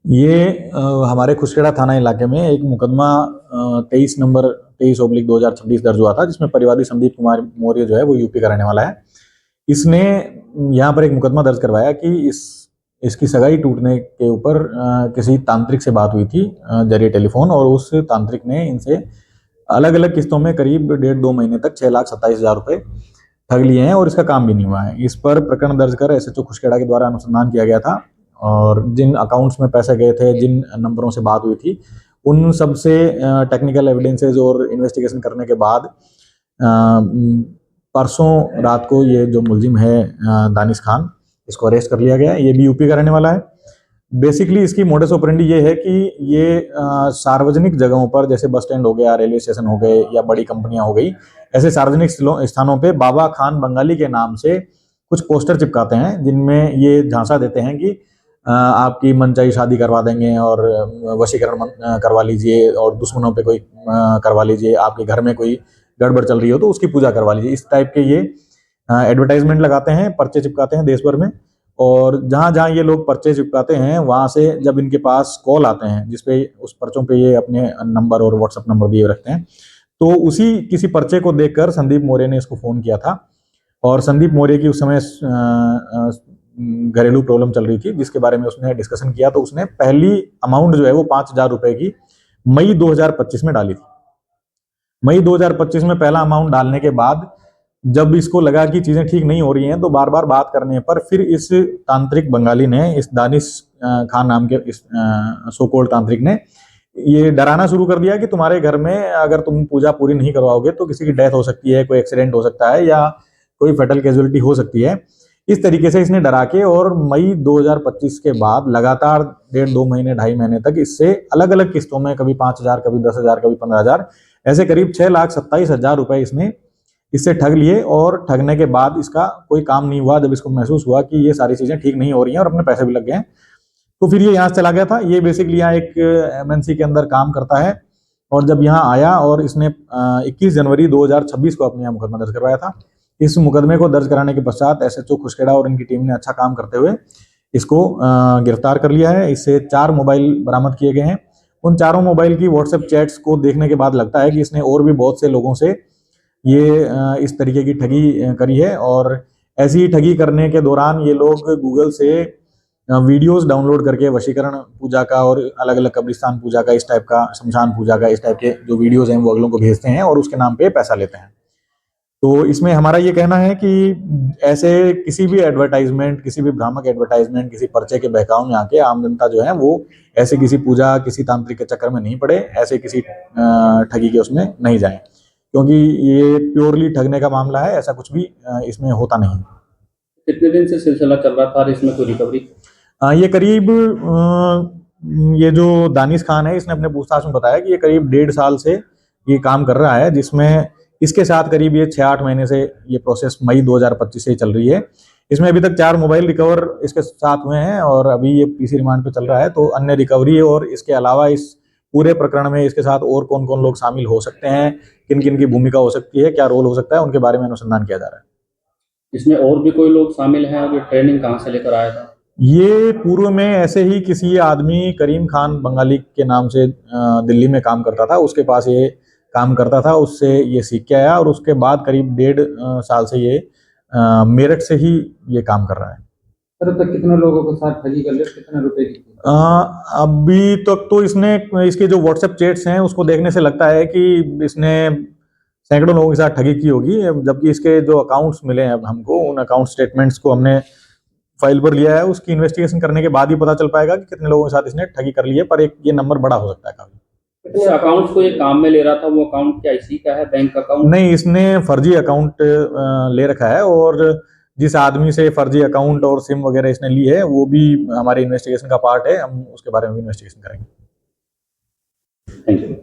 ये हमारे खुसखेड़ा थाना इलाके में एक मुकदमा 23 नंबर 23/2026 दर्ज हुआ था, जिसमें परिवादी संदीप कुमार मौर्य जो है वो यूपी का रहने वाला है। इसने यहाँ पर एक मुकदमा दर्ज करवाया कि इसकी सगाई टूटने के ऊपर किसी तांत्रिक से बात हुई थी जरिए टेलीफोन, और उस तांत्रिक ने इनसे अलग अलग किस्तों में करीब 1.5-2 महीने तक 6,27,000 रुपए ठग लिए हैं और इसका काम भी नहीं हुआ है। इस पर प्रकरण दर्ज कर एसएचओ खुसखेड़ा के द्वारा अनुसंधान किया गया था, और जिन अकाउंट्स में पैसे गए थे, जिन नंबरों से बात हुई थी, उन सब से टेक्निकल एविडेंसेज और इन्वेस्टिगेशन करने के बाद परसों रात को ये जो मुलजिम है दानिश खान, इसको अरेस्ट कर लिया गया है। ये भी यूपी का रहने वाला है। बेसिकली इसकी मोडस ऑपरेंडी ये है कि ये सार्वजनिक जगहों पर, जैसे बस स्टैंड हो गया, रेलवे स्टेशन हो गए या बड़ी कंपनियां हो गई, ऐसे सार्वजनिक स्थानों पे बाबा खान बंगाली के नाम से कुछ पोस्टर चिपकाते हैं, जिनमें ये झांसा देते हैं कि आपकी मनचाही शादी करवा देंगे और वशीकरण करवा लीजिए, और दुश्मनों पे कोई करवा लीजिए, आपके घर में कोई गड़बड़ चल रही हो तो उसकी पूजा करवा लीजिए। इस टाइप के ये एडवर्टाइजमेंट लगाते हैं, पर्चे चिपकाते हैं देश भर में। और जहां जहां ये लोग पर्चे चिपकाते हैं, वहां से जब इनके पास कॉल आते हैं, जिसपे उस पर्चों पे ये अपने नंबर और व्हाट्सएप नंबर दिए रखते हैं, तो उसी किसी पर्चे को देखकर संदीप मौर्य ने इसको फोन किया था। और संदीप मौर्य की उस समय घरेलू प्रॉब्लम चल रही थी, जिसके बारे में उसने डिस्कशन किया। तो उसने पहली अमाउंट जो है वो 5,000 रुपए की मई 2025 में डाली थी। मई 2025 में पहला अमाउंट डालने के बाद जब इसको लगा कि चीजें ठीक नहीं हो रही हैं, तो बार बार बात करने पर फिर इस तांत्रिक बंगाली ने, इस दानिश खान नाम के इस सो कॉल्ड तांत्रिक ने ये डराना शुरू कर दिया कि तुम्हारे घर में अगर तुम पूजा पूरी नहीं करवाओगे तो किसी की डेथ हो सकती है, कोई एक्सीडेंट हो सकता है, या कोई फेटल कैजुअलिटी हो सकती है। इस तरीके से इसने डरा के, और मई 2025 के बाद लगातार 1.5-2 महीने 2.5 महीने तक इससे अलग अलग किस्तों में, कभी 5,000, कभी 10,000, कभी 15,000, ऐसे करीब 6,27,000 रुपए इसने इससे ठग लिए। और ठगने के बाद इसका कोई काम नहीं हुआ। जब इसको महसूस हुआ कि ये सारी चीजें ठीक नहीं हो रही हैं और अपने पैसे भी लग गए हैं, तो फिर ये यहाँ से चला गया था। ये बेसिकली यहाँ एक एमएनसी के अंदर काम करता है, और जब यहाँ आया और इसने 21 जनवरी 2026 को अपने यहाँ मुकदमा दर्ज करवाया था। इस मुकदमे को दर्ज कराने के पश्चात एसएचओ खुसखेड़ा और इनकी टीम ने अच्छा काम करते हुए इसको गिरफ्तार कर लिया है। इससे 4 मोबाइल बरामद किए गए हैं। उन चारों मोबाइल की व्हाट्सएप चैट्स को देखने के बाद लगता है कि इसने और भी बहुत से लोगों से ये इस तरीके की ठगी करी है। और ऐसी ही ठगी करने के दौरान ये लोग गूगल से वीडियोस डाउनलोड करके वशीकरण पूजा का और अलग अलग कब्रिस्तान पूजा का, इस टाइप का, शमशान पूजा का, इस टाइप के जो वीडियोस हैं वो अगलों को भेजते हैं और उसके नाम पे पैसा लेते हैं। तो इसमें हमारा ये कहना है कि ऐसे किसी भी एडवर्टाइजमेंट, किसी भी भ्रामक एडवर्टाइजमेंट, किसी पर्चे के बहकाव में आके आम जनता जो है वो ऐसे किसी पूजा, किसी तांत्रिक के चक्कर में नहीं पड़े, ऐसे किसी ठगी के उसमें नहीं जाए, क्योंकि ये प्योरली ठगने का मामला है। ऐसा कुछ भी इसमें होता नहीं। कितने दिन से सिलसिला चल रहा था और इसमें कोई रिकवरी? ये करीब ये जो दानिश खान है, इसने अपने पूछताछ में बताया कि ये करीब 1.5 साल से ये काम कर रहा है, जिसमें इसके साथ करीब ये 6-8 महीने से ये प्रोसेस मई 2025 से ही चल रही है। इसमें अभी तक 4 मोबाइल रिकवर इसके साथ हुए हैं, और अभी ये पीसी रिमांड पे चल रहा है। तो अन्य रिकवरी और इसके अलावा इस पूरे प्रकरण में इसके साथ और कौन कौन लोग शामिल हो सकते हैं, किन किन की भूमिका हो सकती है, क्या रोल हो सकता है, उनके बारे में अनुसंधान किया जा रहा है। इसमें और भी कोई लोग शामिल हैं और ये ट्रेनिंग कहाँ से लेकर आया था? ये पूर्व में ऐसे ही किसी आदमी करीम खान बंगाली के नाम से दिल्ली में काम करता था, उसके पास ये काम करता था, उससे ये सीख के आया, और उसके बाद करीब 1.5 साल से ये मेरठ से ही ये काम कर रहा है। सर, तक कितने लोगों के साथ ठगी कर ली, कितने रुपए की थी? अभी तक तो इसने, इसके जो व्हाट्सएप चैट्स हैं उसको देखने से लगता है कि इसने सैकड़ों लोगों के साथ ठगी की होगी। जबकि इसके जो अकाउंट्स मिले हैं अब हमको, उन अकाउंट स्टेटमेंट्स को हमने फाइल पर लिया है। उसकी इन्वेस्टिगेशन करने के बाद ही पता चल पाएगा कि कितने लोगों के साथ इसने ठगी कर ली है, पर एक ये नंबर बड़ा हो सकता है काफी। कितने अकाउंट्स को ये काम में ले रहा था, वो अकाउंट क्या इसी का है, बैंक अकाउंट? नहीं, इसने फर्जी अकाउंट ले रखा है, और जिस आदमी से फर्जी अकाउंट और सिम वगैरह इसने ली है वो भी हमारे इन्वेस्टिगेशन का पार्ट है। हम उसके बारे में भी इन्वेस्टिगेशन करेंगे। Thank you.